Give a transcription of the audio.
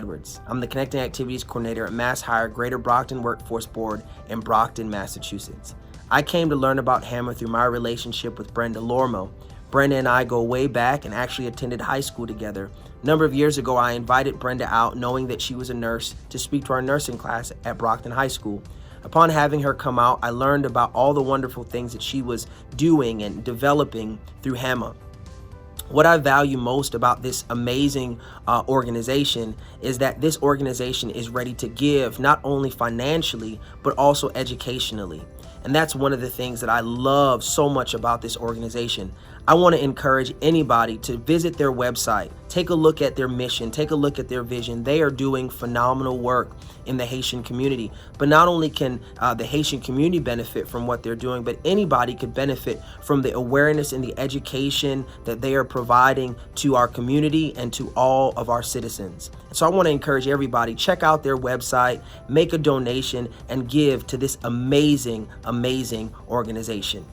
Edwards. I'm the Connecting Activities Coordinator at MassHire Greater Brockton Workforce Board in Brockton, Massachusetts. I came to learn about HAMA through my relationship with Brenda Lormo. Brenda and I go way back and actually attended high school together. A number of years ago, I invited Brenda out knowing that she was a nurse to speak to our nursing class at Brockton High School. Upon having her come out, I learned about all the wonderful things that she was doing and developing through HAMA. What I value most about this amazing organization is that this organization is ready to give not only financially, but also educationally. And that's one of the things that I love so much about this organization. I want to encourage anybody to visit their website, take a look at their mission, take a look at their vision. They are doing phenomenal work in the Haitian community. But not only can the Haitian community benefit from what they're doing, but anybody could benefit from the awareness and the education that they are providing to our community and to all of our citizens. So I want to encourage everybody, check out their website, make a donation, and give to this amazing organization.